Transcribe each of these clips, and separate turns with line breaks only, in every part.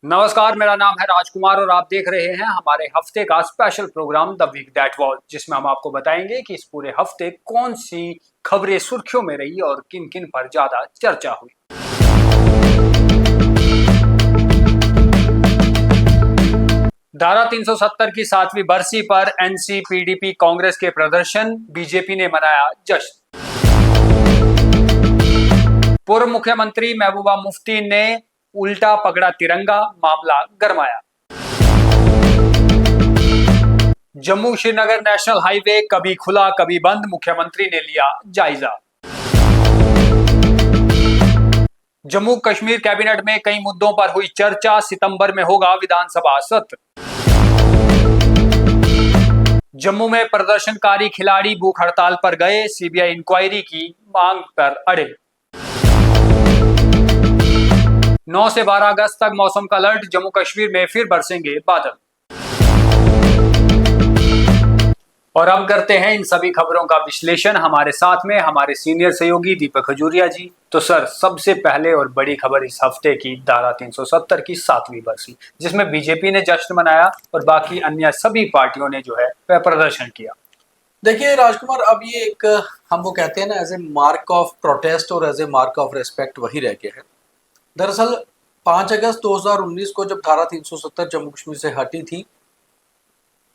नमस्कार, मेरा नाम है राजकुमार और आप देख रहे हैं हमारे हफ्ते का special programme the week that was, जिसमें हम आपको बताएंगे कि इस पूरे हफ्ते कौन सी खबरें सुर्खियों में रही और किन किन पर ज्यादा चर्चा हुई। धारा 370 की 7वीं बरसी पर एनसीपीडीपी कांग्रेस के प्रदर्शन, बीजेपी ने मनाया जश्न। पूर्व मुख्यमंत्री महबूबा मुफ्ती ने उल्टा पकड़ा तिरंगा, मामला गरमाया। जम्मू श्रीनगर नेशनल हाईवे कभी खुला कभी बंद, मुख्यमंत्री ने लिया जायजा। जम्मू कश्मीर कैबिनेट में कई मुद्दों पर हुई चर्चा, सितंबर में होगा विधानसभा सत्र। जम्मू में प्रदर्शनकारी खिलाड़ी भूख हड़ताल पर गए, सीबीआई इंक्वायरी की मांग पर अड़े। 9 से 12 अगस्त तक मौसम का अलर्ट, जम्मू कश्मीर में फिर बरसेंगे बादल। और अब करते हैं इन सभी खबरों का विश्लेषण। हमारे साथ में हमारे सीनियर सहयोगी दीपक खजूरिया जी। तो सर, सबसे पहले और बड़ी खबर इस हफ्ते की धारा 370 की 7वीं बरसी, जिसमें बीजेपी ने जश्न मनाया और बाकी अन्य सभी पार्टियों ने जो है वह प्रदर्शन किया।
देखिए राजकुमार, अब ये एक हम वो कहते हैं ना, as a mark of protest और as a mark of respect वही रह गया है। दरअसल 5 अगस्त 2019 को जब धारा 370 जम्मू कश्मीर से हटी थी,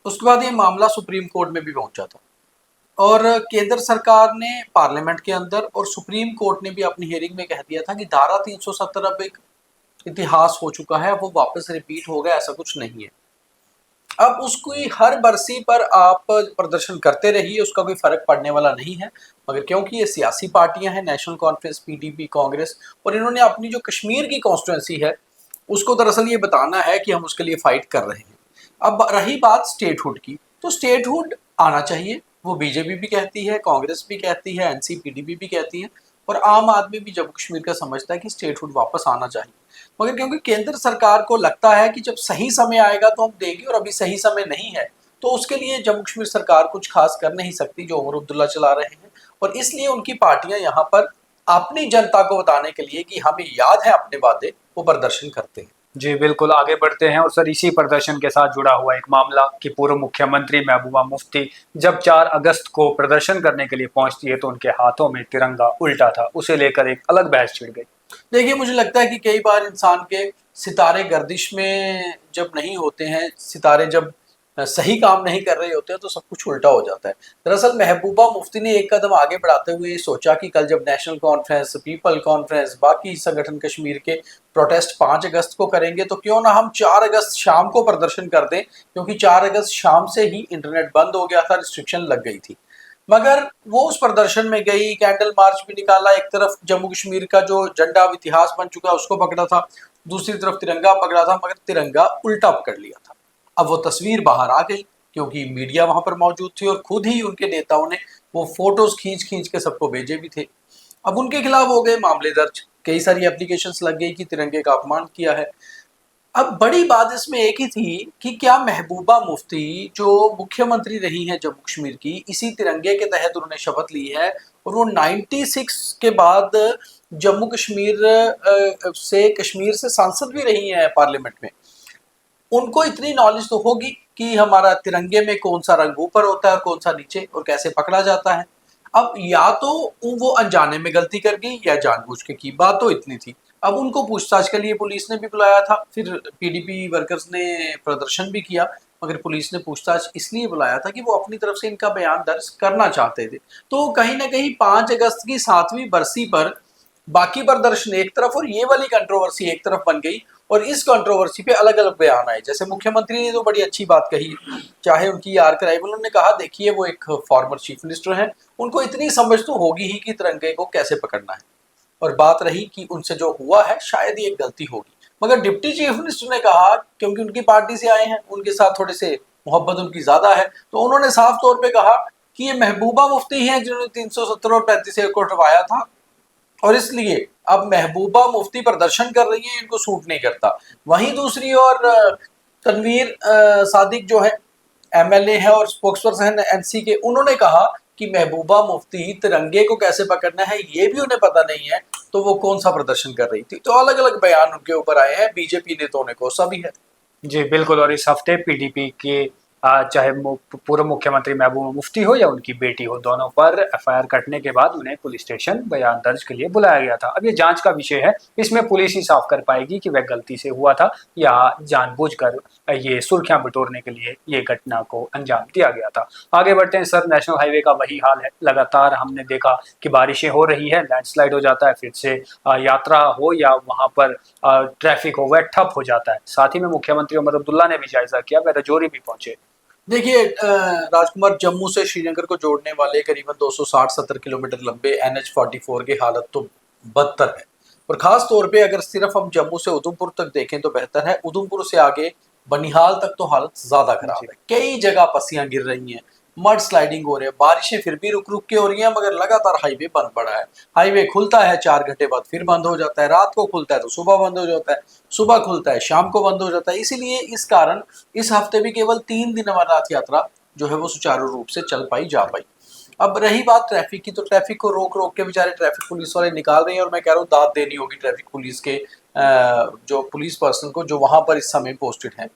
उसके बाद ये मामला सुप्रीम कोर्ट में भी पहुंचा था और केंद्र सरकार ने पार्लियामेंट के अंदर और सुप्रीम कोर्ट ने भी अपनी हियरिंग में कह दिया था कि धारा 370 अब एक इतिहास हो चुका है, वो वापस रिपीट होगा, ऐसा कुछ नहीं है। अब उसकी हर बरसी पर आप प्रदर्शन करते रहिए, उसका कोई फर्क पड़ने वाला नहीं है। मगर क्योंकि ये सियासी पार्टियां हैं, नेशनल कॉन्फ्रेंस, पीडीपी, कांग्रेस, और इन्होंने अपनी जो कश्मीर की कॉन्स्टिट्यूंसी है उसको दरअसल ये बताना है कि हम उसके लिए फाइट कर रहे हैं। अब रही बात स्टेटहुड की, तो स्टेटहुड आना चाहिए, वो बीजेपी भी कहती है, कांग्रेस भी कहती है, एनसीपीडीपी भी कहती है, और आम आदमी भी जम्मू कश्मीर का समझता है कि स्टेटहुड वापस आना चाहिए। मगर क्योंकि केंद्र सरकार को लगता है कि जब सही समय आएगा तो हम देंगे, और अभी सही समय नहीं है, तो उसके लिए जम्मू कश्मीर सरकार कुछ खास कर नहीं सकती जो उमर अब्दुल्ला चला रहे हैं। और इसलिए उनकी पार्टियां यहाँ पर अपनी जनता को बताने के लिए कि हमें याद है अपने वादे, वो प्रदर्शन करते हैं।
जी बिल्कुल, आगे बढ़ते हैं। और सर, इसी प्रदर्शन के साथ जुड़ा हुआ एक मामला कि पूर्व मुख्यमंत्री महबूबा मुफ्ती जब 4 अगस्त को प्रदर्शन करने के लिए पहुंचती है तो उनके हाथों में तिरंगा उल्टा था, उसे लेकर एक अलग बहस छिड़ गई।
देखिए, मुझे लगता है कि कई बार इंसान के सितारे गर्दिश में जब नहीं होते हैं, सितारे जब सही काम नहीं कर रहे होते हैं, तो सब कुछ उल्टा हो जाता है। दरअसल महबूबा मुफ्ती ने एक कदम आगे बढ़ाते हुए सोचा कि कल जब नेशनल कॉन्फ्रेंस, पीपल कॉन्फ्रेंस, बाकी संगठन कश्मीर के प्रोटेस्ट 5 अगस्त को करेंगे, तो क्यों ना हम 4 अगस्त शाम को प्रदर्शन कर दें, क्योंकि 4 अगस्त शाम से ही इंटरनेट बंद हो गया था, रिस्ट्रिक्शन लग गई थी। मगर वो उस प्रदर्शन में गई, कैंडल मार्च भी निकाला, एक तरफ जम्मू कश्मीर का जो झंडा अब इतिहास बन चुका है उसको पकड़ा था, दूसरी तरफ तिरंगा पकड़ा था, मगर तिरंगा उल्टा पकड़ लिया था। अब वो तस्वीर बाहर आ गई क्योंकि मीडिया वहां पर मौजूद थी और खुद ही उनके नेताओं ने वो फोटोज खींच खींच के सबको भेजे भी थे। अब उनके खिलाफ हो गए मामले दर्ज, कई सारी एप्लीकेशंस लग गई कि तिरंगे का अपमान किया है। अब बड़ी बात इसमें एक ही थी कि क्या महबूबा मुफ्ती जो मुख्यमंत्री रही हैं जम्मू कश्मीर की, इसी तिरंगे के तहत उन्होंने शपथ ली है, और वो 96 के बाद जम्मू कश्मीर से सांसद भी रही हैं पार्लियामेंट में, उनको इतनी नॉलेज तो होगी कि हमारा तिरंगे में कौन सा रंग ऊपर होता है और कौन सा नीचे, और कैसे पकड़ा जाता है। अब या तो वो अनजाने में गलती कर गई या जानबूझ के की, बात तो इतनी थी। अब उनको पूछताछ के लिए पुलिस ने भी बुलाया था, फिर पीडीपी वर्कर्स ने प्रदर्शन भी किया, मगर पुलिस ने पूछताछ इसलिए बुलाया था कि वो अपनी तरफ से इनका बयान दर्ज करना चाहते थे। तो कहीं ना कहीं 5 अगस्त की 7वीं बरसी पर बाकी प्रदर्शन एक तरफ और ये वाली कंट्रोवर्सी एक तरफ बन गई, और इस कंट्रोवर्सी पे अलग अलग बयान आए। जैसे मुख्यमंत्री ने तो बड़ी अच्छी बात कही, चाहे उनकी यार कराई, उन्होंने कहा देखिए वो एक फॉर्मर चीफ मिनिस्टर हैं, उनको इतनी समझ तो होगी ही कि तिरंगे को कैसे पकड़ना है। और बात रही कि उनसे जो हुआ है शायद ये एक गलती होगी, मगर डिप्टी चीफ मिनिस्टर ने कहा, क्योंकि उनकी पार्टी से आए हैं, उनके साथ थोड़े से मोहब्बत उनकी ज्यादा है, तो उन्होंने साफ तौर पर कहा कि ये महबूबा मुफ्ती हैं जिन्होंने 370 और 35 को हटवाया था, और इसलिए अब महबूबा मुफ्ती प्रदर्शन कर रही है, इनको सूट नहीं करता। वहीं दूसरी ओर तनवीर सादिक जो है, एमएलए है और स्पोक्सपर्सन एनसी के, उन्होंने कहा कि महबूबा मुफ्ती तिरंगे को कैसे पकड़ना है ये भी उन्हें पता नहीं है, तो वो कौन सा प्रदर्शन कर रही थी। तो अलग अलग बयान उनके ऊपर आए हैं, बीजेपी नेताओं ने कोसा भी है।
जी बिल्कुल, और इस हफ्ते पीडीपी के चाहे पूर्व मुख्यमंत्री महबूबा मुफ्ती हो या उनकी बेटी हो, दोनों पर एफआईआर कटने के बाद उन्हें पुलिस स्टेशन बयान दर्ज के लिए बुलाया गया था। अब ये जांच का विषय है, इसमें पुलिस ही साफ कर पाएगी कि वह गलती से हुआ था या जानबूझकर ये सुर्खियां बटोरने के लिए ये घटना को अंजाम दिया गया था। आगे बढ़ते हैं सर, नेशनल हाईवे का वही हाल है। लगातार हमने देखा कि बारिशें हो रही है, लैंडस्लाइड हो जाता है, फिर से यात्रा हो या वहां पर ट्रैफिक हो वह ठप हो जाता है। साथ ही में मुख्यमंत्री उमर अब्दुल्ला ने भी जायजा किया, वह रजौरी भी पहुंचे।
देखिए राजकुमार, जम्मू से श्रीनगर को जोड़ने वाले करीबन 260-70 किलोमीटर लंबे NH-44 की हालत तो बदतर है। और खास तौर पे अगर सिर्फ हम जम्मू से उधमपुर तक देखें तो बेहतर है, उधमपुर से आगे बनिहाल तक तो हालत ज्यादा खराब है। कई जगह पस्सियां गिर रही हैं, मड स्लाइडिंग हो रही है, बारिशें फिर भी रुक रुक के हो रही हैं, मगर लगातार हाईवे बंद पड़ा है। हाईवे खुलता है 4 घंटे बाद फिर बंद हो जाता है, रात को खुलता है तो सुबह बंद हो जाता है, सुबह खुलता है शाम को बंद हो जाता है। इसीलिए इस कारण इस हफ्ते भी केवल 3 दिन अमरनाथ यात्रा जो है वो सुचारू रूप से चल पाई जा पाई। अब रही बात ट्रैफिक की, तो ट्रैफिक को रोक रोक के बेचारे ट्रैफिक पुलिस वाले निकाल रहे हैं, और मैं कह रहा हूँ दाद देनी होगी ट्रैफिक पुलिस के जो पुलिस पर्सन को जो वहां पर इस समय पोस्टेड है।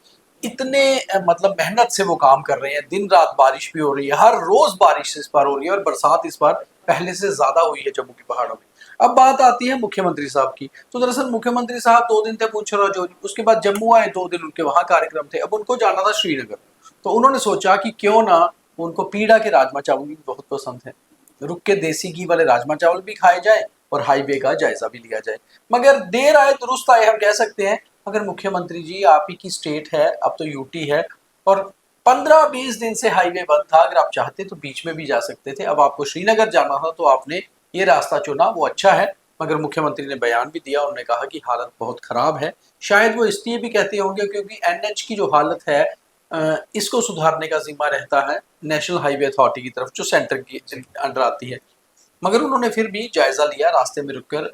इतने मतलब मेहनत से वो काम कर रहे हैं, दिन रात बारिश भी हो रही है, हर रोज बारिश इस बार हो रही है, और बरसात इस बार पहले से ज्यादा हुई है जम्मू के पहाड़ों में। अब बात आती है मुख्यमंत्री साहब की, तो दरअसल मुख्यमंत्री साहब 2 दिन थे पूछ रजौरी, उसके बाद जम्मू आए, 2 दिन उनके वहां कार्यक्रम थे, अब उनको जाना था श्रीनगर। तो उन्होंने सोचा कि क्यों ना, उनको पीड़ा के राजमा चावल भी बहुत पसंद है, रुक के देसी घी वाले राजमा चावल भी खाए जाए और हाईवे का जायजा भी लिया जाए। मगर देर आए दुरुस्त आए, हम कह सकते हैं। अगर मुख्यमंत्री जी, आप ही की स्टेट है, अब तो यूटी है, और 15-20 दिन से हाईवे बंद था, अगर आप चाहते तो बीच में भी जा सकते थे। अब आपको श्रीनगर जाना था तो आपने ये रास्ता चुना, वो अच्छा है। मगर मुख्यमंत्री ने बयान भी दिया, उन्होंने कहा कि हालत बहुत खराब है। शायद वो इसलिए भी कहते होंगे क्योंकि NH की जो हालत है इसको सुधारने का जिम्मा रहता है नेशनल हाईवे अथॉरिटी की तरफ, जो सेंटर की अंडर आती है। मगर उन्होंने फिर भी जायजा लिया, रास्ते में रुककर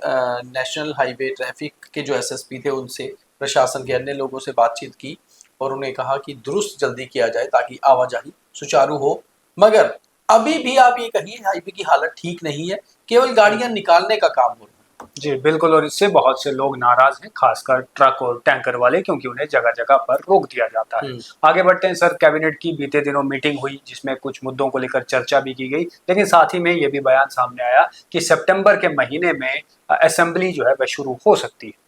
नेशनल हाईवे ट्रैफिक के जो SSP थे उनसे, प्रशासन के अन्य लोगों से बातचीत की, और उन्हें कहा कि दुरुस्त जल्दी किया जाए ताकि आवाजाही सुचारू हो। मगर अभी भी आप ये कहिए, हाईवे की हालत ठीक नहीं है, केवल गाड़ियां निकालने का काम हो रहा है।
जी बिल्कुल, और इससे बहुत से लोग नाराज हैं, खासकर ट्रक और टैंकर वाले, क्योंकि उन्हें जगह जगह पर रोक दिया जाता है। आगे बढ़ते हैं सर, कैबिनेट की बीते दिनों मीटिंग हुई जिसमें कुछ मुद्दों को लेकर चर्चा भी की गई, लेकिन साथ ही में ये भी बयान सामने आया कि सितंबर के महीने में असेंबली जो है वह शुरू हो सकती है।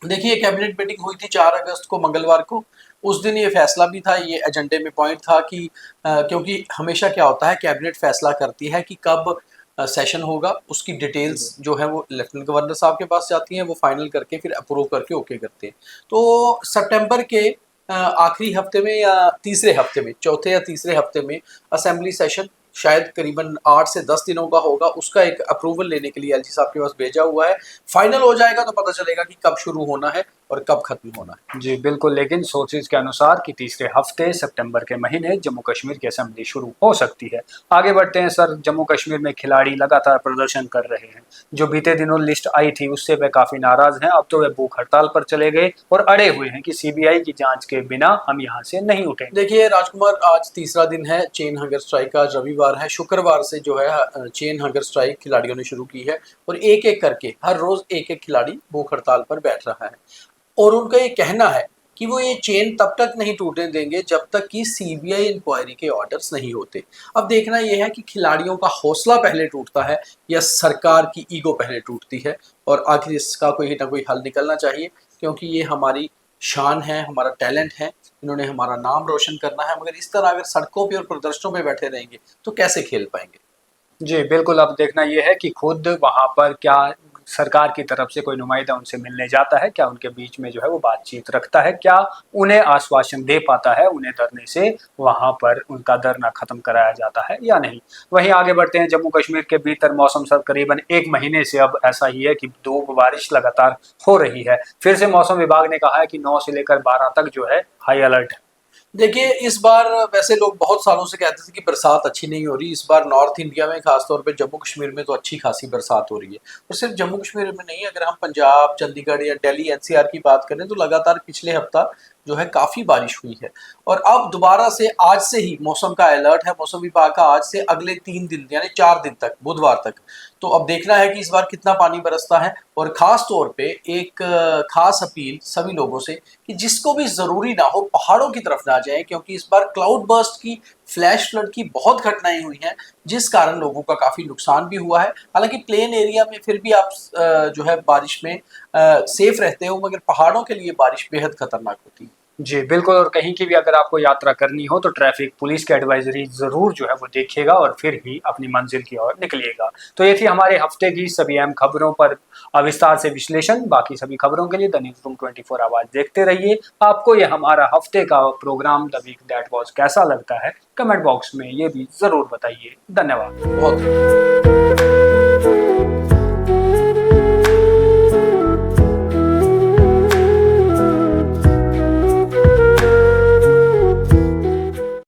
देखिए, कैबिनेट मीटिंग हुई थी 4 अगस्त को, मंगलवार को। उस दिन ये फैसला भी था, ये एजेंडे में पॉइंट था कि क्योंकि हमेशा क्या होता है, कैबिनेट फैसला करती है कि कब सेशन होगा, उसकी डिटेल्स जो है वो लेफ्टिनेंट गवर्नर साहब के पास जाती हैं, वो फाइनल करके फिर अप्रूव करके ओके करते हैं। तो सितंबर के आखिरी हफ्ते में या तीसरे हफ्ते में, चौथे या तीसरे हफ्ते में असेंबली सेशन शायद करीबन 8 से 10 दिनों का होगा, उसका एक अप्रूवल लेने के लिए LG साहब के पास भेजा हुआ है। फाइनल हो जाएगा तो पता चलेगा कि कब शुरू होना है और कब खत्म होना है।
जी बिल्कुल, लेकिन सोर्सेज के अनुसार कि तीसरे हफ्ते सितंबर के महीने जम्मू कश्मीर की असेंबली शुरू हो सकती है। आगे बढ़ते हैं सर, जम्मू कश्मीर में खिलाड़ी लगातार प्रदर्शन कर रहे हैं। जो बीते दिनों लिस्ट आई थी उससे वे काफी नाराज हैं। अब तो वे भूख हड़ताल पर चले गए और अड़े हुए हैं कि CBI की जांच के बिना हम यहाँ से नहीं उठेंगे।
देखिए राजकुमार, आज तीसरा दिन है चेन हंगर स्ट्राइक का। आज रविवार है, शुक्रवार से जो है चेन हंगर स्ट्राइक खिलाड़ियों ने शुरू की है, और एक एक करके हर रोज एक एक खिलाड़ी भूख हड़ताल पर बैठ रहा है। और उनका ये कहना है कि वो ये चेन तब तक नहीं टूटने देंगे जब तक कि CBI इंक्वायरी के ऑर्डर्स नहीं होते। अब देखना यह है कि खिलाड़ियों का हौसला पहले टूटता है या सरकार की ईगो पहले टूटती है, और आखिर इसका कोई ना कोई हल निकलना चाहिए, क्योंकि ये हमारी शान है, हमारा टैलेंट है, इन्होंने हमारा नाम रोशन करना है। मगर इस तरह अगर सड़कों पे और प्रदर्शनों पे बैठे रहेंगे तो कैसे खेल पाएंगे।
जी बिल्कुल, अब देखना यह है कि खुद वहां पर क्या सरकार की तरफ से कोई नुमाइंदा उनसे मिलने जाता है, क्या उनके बीच में जो है वो बातचीत रखता है, क्या उन्हें आश्वासन दे पाता है, उन्हें धरने से वहां पर उनका धरना खत्म कराया जाता है या नहीं। वहीं आगे बढ़ते हैं, जम्मू कश्मीर के भीतर मौसम सर करीबन 1 महीने से अब ऐसा ही है कि धूप बारिश लगातार हो रही है। फिर से मौसम विभाग ने कहा है कि 9 से लेकर 12 तक जो है हाई अलर्ट है।
देखिए, इस बार वैसे लोग बहुत सालों से कहते थे कि बरसात अच्छी नहीं हो रही। इस बार नॉर्थ इंडिया में, खासतौर पे जम्मू कश्मीर में तो अच्छी खासी बरसात हो रही है। और सिर्फ जम्मू कश्मीर में नहीं, अगर हम पंजाब, चंडीगढ़ या दिल्ली NCR की बात करें तो लगातार पिछले हफ्ता जो है काफ़ी बारिश हुई है। और अब दोबारा से आज से ही मौसम का अलर्ट है मौसम विभाग का, आज से अगले 3 दिन यानी 4 दिन तक, बुधवार तक। तो अब देखना है कि इस बार कितना पानी बरसता है। और ख़ास तौर पे एक ख़ास अपील सभी लोगों से कि जिसको भी ज़रूरी ना हो पहाड़ों की तरफ ना जाए, क्योंकि इस बार क्लाउड बर्स्ट की, फ्लैश फ्लड की बहुत घटनाएं हुई हैं, जिस कारण लोगों का काफ़ी नुकसान भी हुआ है। हालांकि प्लेन एरिया में फिर भी आप जो है बारिश में सेफ रहते हो, मगर पहाड़ों के लिए बारिश बेहद खतरनाक होती है।
जी बिल्कुल। और कहीं की भी अगर आपको यात्रा करनी हो तो ट्रैफिक पुलिस की एडवाइजरी जरूर जो है वो देखिएगा और फिर ही अपनी मंजिल की ओर निकलिएगा। तो ये थी हमारे हफ्ते की सभी अहम खबरों पर विस्तार से विश्लेषण। बाकी सभी खबरों के लिए द न्यूज रूम 24 आवाज देखते रहिए। आपको ये हमारा हफ्ते का programme the week that was कैसा लगता है, कमेंट बॉक्स में ये भी जरूर बताइए। धन्यवाद।
बहुत